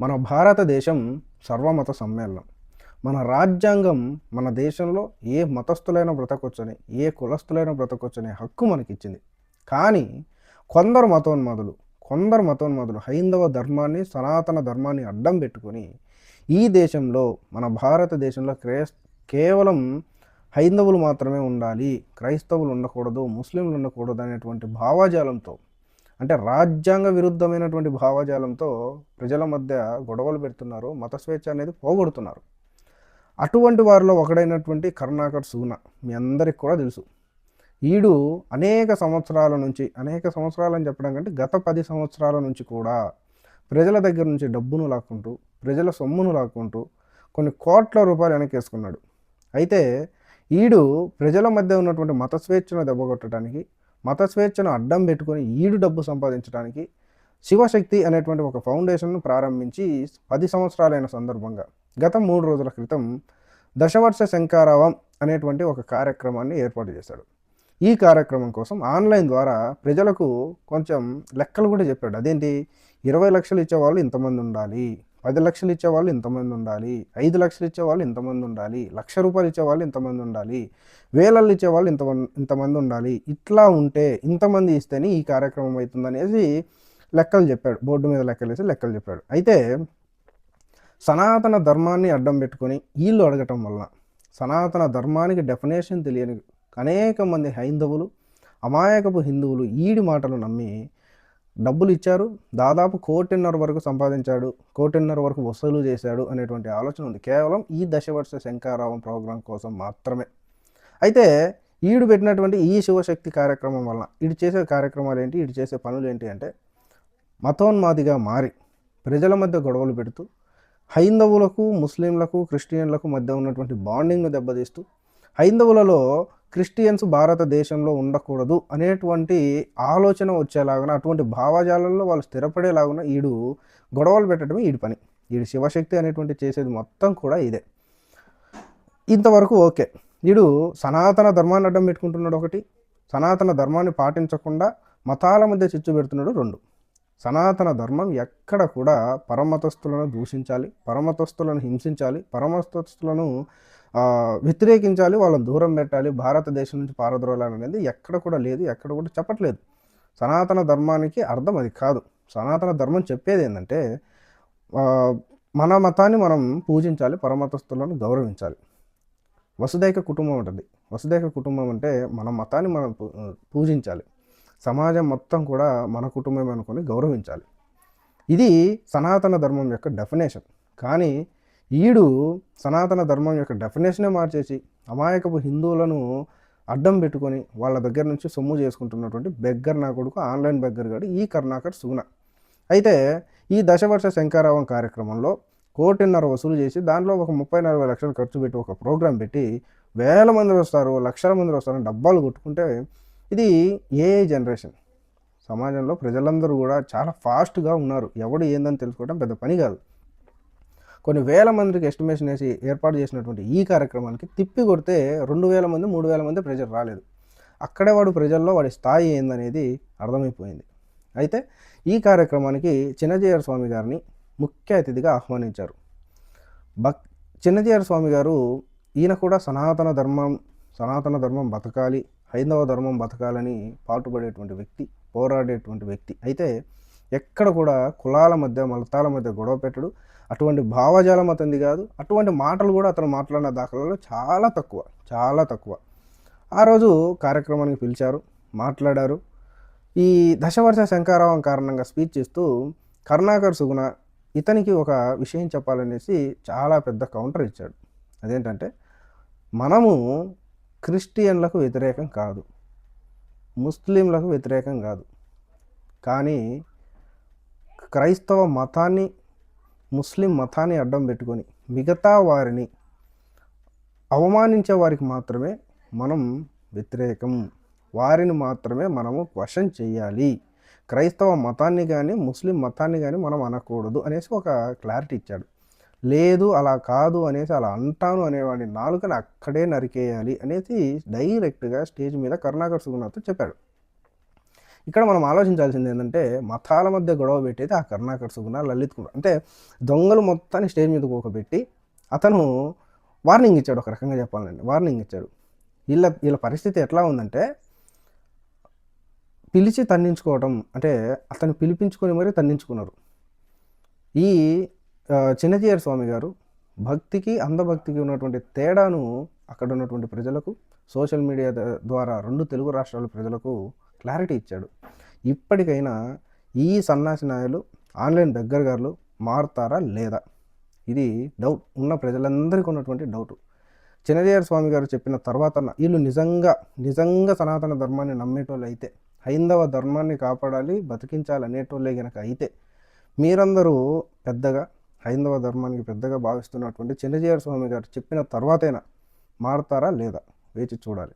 మన భారతదేశం సర్వమత సమ్మేళనం. మన రాజ్యాంగం మన దేశంలో ఏ మతస్థులైన బ్రతకొచ్చని, ఏ కులస్థులైన బ్రతకొచ్చని హక్కు మనకిచ్చింది. కానీ కొందరు మతోన్మాదులు హైందవ ధర్మాన్ని, సనాతన ధర్మాన్ని అడ్డం పెట్టుకొని ఈ దేశంలో, మన భారతదేశంలో కేవలం హైందవులు మాత్రమే ఉండాలి, క్రైస్తవులు ఉండకూడదు, ముస్లింలు ఉండకూడదు అనేటువంటి భావజాలంతో, అంటే రాజ్యాంగ విరుద్ధమైనటువంటి భావజాలంతో ప్రజల మధ్య గొడవలు పెడుతున్నారు. మత స్వేచ్ఛ అనేది పోగొడుతున్నారు. అటువంటి వారిలో ఒకడైనటువంటి కరుణాకర్ సుగుణ మీ అందరికి కూడా తెలుసు. ఈడు అనేక సంవత్సరాలని చెప్పడం కంటే గత 10 సంవత్సరాల నుంచి కూడా ప్రజల దగ్గర నుంచి డబ్బును లాక్కుంటూ, ప్రజల సొమ్మును లాక్కుంటూ కొన్ని కోట్ల రూపాయలు వెనకేసుకున్నాడు. అయితే ఈడు ప్రజల మధ్య ఉన్నటువంటి మత స్వేచ్ఛను దెబ్బకొట్టడానికి, మత స్వేచ్ఛను అడ్డం పెట్టుకొని ఈడు డబ్బు సంపాదించడానికి శివశక్తి అనేటువంటి ఒక ఫౌండేషన్ను ప్రారంభించి 10 సంవత్సరాలైన సందర్భంగా గత 3 రోజుల క్రితం దశవర్ష శంఖారావం అనేటువంటి ఒక కార్యక్రమాన్ని ఏర్పాటు చేశాడు. ఈ కార్యక్రమం కోసం ఆన్లైన్ ద్వారా ప్రజలకు కొంచెం లెక్కలు కూడా చెప్పాడు. అదేంటి, 20 లక్షలు ఇచ్చేవాళ్ళు ఇంతమంది ఉండాలి, 10 లక్షలు ఇచ్చేవాళ్ళు ఇంతమంది ఉండాలి, 5 లక్షలు ఇచ్చేవాళ్ళు ఇంతమంది ఉండాలి, ₹1,00,000 ఇచ్చేవాళ్ళు ఇంతమంది ఉండాలి, వేలల్లో ఇచ్చేవాళ్ళు ఇంతమంది ఉండాలి, ఇట్లా ఉంటే ఇంతమంది ఇస్తేనే ఈ కార్యక్రమం అవుతుందనేసి లెక్కలు చెప్పాడు. బోర్డు మీద లెక్కలేసి లెక్కలు చెప్పాడు. అయితే సనాతన ధర్మాన్ని అడ్డం పెట్టుకొని వీళ్ళు అడగటం వలన సనాతన ధర్మానికి డెఫినేషన్ తెలియని అనేక మంది హైందవులు, అమాయకపు హిందువులు ఈడి మాటలు నమ్మి డబ్బులు ఇచ్చారు. దాదాపు 1,50,00,000 వరకు సంపాదించాడు, 1,50,00,000 వరకు వసూలు చేశాడు అనేటువంటి ఆలోచన ఉంది, కేవలం ఈ దశవర్ష శంఖారావం ప్రోగ్రాం కోసం మాత్రమే. అయితే ఈడు పెట్టినటువంటి ఈ శివశక్తి కార్యక్రమం వలన ఈడు చేసే కార్యక్రమాలు ఏంటి, ఈడు చేసే పనులు ఏంటి అంటే మతోన్మాదిగా మారి ప్రజల మధ్య గొడవలు పెడుతూ, హైందవులకు, ముస్లింలకు, క్రిస్టియన్లకు మధ్య ఉన్నటువంటి బాండింగ్ను దెబ్బతీస్తూ, హైందవులలో క్రిస్టియన్స్ భారతదేశంలో ఉండకూడదు అనేటువంటి ఆలోచన వచ్చేలాగా, అటువంటి భావజాలంలో వాళ్ళు స్థిరపడేలాగా ఈడు గొడవలు పెట్టడమే ఈడి పని. ఈడు శివశక్తి అనేటువంటి చేసేది మొత్తం కూడా ఇదే. ఇంతవరకు ఓకే. ఈడు సనాతన ధర్మాన్ని అడ్డం పెట్టుకుంటున్నాడు ఒకటి, సనాతన ధర్మాన్ని పాటించకుండా మతాల మధ్య చిచ్చు పెడుతున్నాడు రెండు. సనాతన ధర్మం ఎక్కడ కూడా పరమతస్థులను దూషించాలి, పరమతస్థులను హింసించాలి, పరమతస్థులను వ్యతిరేకించాలి, వాళ్ళని దూరం పెట్టాలి, భారతదేశం నుంచి పారద్రోలాలనేది ఎక్కడ కూడా లేదు, ఎక్కడ కూడా చెప్పట్లేదు. సనాతన ధర్మానికి అర్థం అది కాదు. సనాతన ధర్మం చెప్పేది ఏంటంటే మన మతాన్ని మనం పూజించాలి, పరమతస్థులను గౌరవించాలి. వసుదైక కుటుంబం ఉంటుంది. వసుదైక కుటుంబం అంటే మన మతాన్ని మనం పూజించాలి, సమాజం మొత్తం కూడా మన కుటుంబం అనుకొని గౌరవించాలి. ఇది సనాతన ధర్మం యొక్క డెఫినేషన్. కానీ ఈడు సనాతన ధర్మం యొక్క డెఫినేషనే మార్చేసి అమాయకపు హిందువులను అడ్డం పెట్టుకొని వాళ్ళ దగ్గర నుంచి సొమ్ము చేసుకుంటున్నటువంటి బెగ్గర్ నా కొడుకు, ఆన్లైన్ బెగ్గర్ గాడు ఈ కరుణాకర్ సుగుణ. అయితే ఈ దశవర్ష శంఖారావం కార్యక్రమంలో 1,50,00,000 వసూలు చేసి దాంట్లో ఒక 30-40 లక్షలు ఖర్చు పెట్టి ఒక ప్రోగ్రాం పెట్టి వేల మంది వస్తారు, లక్షల మంది వస్తారు డబ్బాలు కొట్టుకుంటే, ఇది ఏఐ జనరేషన్. సమాజంలో ప్రజలందరూ కూడా చాలా ఫాస్ట్గా ఉన్నారు. ఎవడు ఏందని తెలుసుకోవడం పెద్ద పని కాదు. కొన్ని వేల మందికి ఎస్టిమేషన్ వేసి ఏర్పాటు చేసినటువంటి ఈ కార్యక్రమానికి తిప్పి కొడితే 2,000 మంది 3,000 మంది ప్రజలు రాలేదు. అక్కడే వాడు ప్రజల్లో వాడి స్థాయి ఏందనేది అర్థమైపోయింది. అయితే ఈ కార్యక్రమానికి చిన్నజీయర్ స్వామి గారిని ముఖ్య అతిథిగా ఆహ్వానించారు. చిన్నజీయర్ స్వామి గారు ఈయన కూడా సనాతన ధర్మం బతకాలి, హైందవ ధర్మం బతకాలని పాటుపడేటువంటి వ్యక్తి, పోరాడేటువంటి వ్యక్తి. అయితే ఎక్కడ కూడా కులాల మధ్య, మతాల మధ్య గొడవ పెట్టడు. అటువంటి భావజాలం అతనిది కాదు. అటువంటి మాటలు కూడా అతను మాట్లాడిన దాఖలలో చాలా తక్కువ. ఆ రోజు కార్యక్రమానికి పిలిచారు, మాట్లాడారు. ఈ దశవర్ష శంఖారావం కారణంగా స్పీచ్ ఇస్తూ కరుణాకర్ సుగుణ ఇతనికి ఒక విషయం చెప్పాలనేసి చాలా పెద్ద కౌంటర్ ఇచ్చాడు. అదేంటంటే, మనము క్రిస్టియన్లకు వ్యతిరేకం కాదు, ముస్లింలకు వ్యతిరేకం కాదు, కానీ క్రైస్తవ మతాన్ని, ముస్లిం మతాన్ని అడ్డం పెట్టుకొని మిగతా వారిని అవమానించే వారికి మాత్రమే మనం వ్యతిరేకం, వారిని మాత్రమే మనము వశం చేయాలి, క్రైస్తవ మతాన్ని కానీ ముస్లిం మతాన్ని కానీ మనం అనకూడదు అనేసి ఒక క్లారిటీ ఇచ్చాడు. లేదు అలా కాదు అనేసి, అలా అంటాను అనేవాడిని నాలుకని అక్కడే నరికేయాలి అనేసి డైరెక్ట్గా స్టేజ్ మీద కరుణాకర్ సుగుణతో చెప్పాడు. ఇక్కడ మనం ఆలోచించాల్సింది ఏంటంటే మతాల మధ్య గొడవ పెట్టేది ఆ కరుణాకర్ సుగుణ, లలిత్ కుమార్. అంటే దొంగలు మొత్తాన్ని స్టేజ్ మీద కూకబెట్టి అతను వార్నింగ్ ఇచ్చాడు. ఒక రకంగా చెప్పాలండి, వార్నింగ్ ఇచ్చాడు. వీళ్ళ పరిస్థితి ఎట్లా ఉందంటే పిలిచి తన్నించుకోవటం, అంటే అతను పిలిపించుకొని మరీ తన్నించుకున్నారు. ఈ చిన్నజీయర్ స్వామి గారు భక్తికి అంధభక్తికి ఉన్నటువంటి తేడాను అక్కడ ఉన్నటువంటి ప్రజలకు సోషల్ మీడియా ద్వారా 2 తెలుగు రాష్ట్రాల ప్రజలకు క్లారిటీ ఇచ్చాడు. ఇప్పటికైనా ఈ సన్నాసి నాయలు, ఆన్లైన్ బెగ్గరగారులు మారుతారా లేదా? ఇది డౌట్ ఉన్న ప్రజలందరికీ ఉన్నటువంటి డౌట్. చిన్నజీయర్ స్వామి గారు చెప్పిన తర్వాత వీళ్ళు నిజంగా సనాతన ధర్మాన్ని నమ్మేటోళ్ళు అయితే, హైందవ ధర్మాన్ని కాపాడాలి, బతికించాలి అనేటోళ్ళే గనక అయితే, మీరందరూ పెద్దగా హైందవ ధర్మానికి పెద్దగా భావిస్తున్నటువంటి చిన్నజీయర్ స్వామి గారు చెప్పిన తర్వాతైనా మారుతారా లేదా వేచి చూడాలి.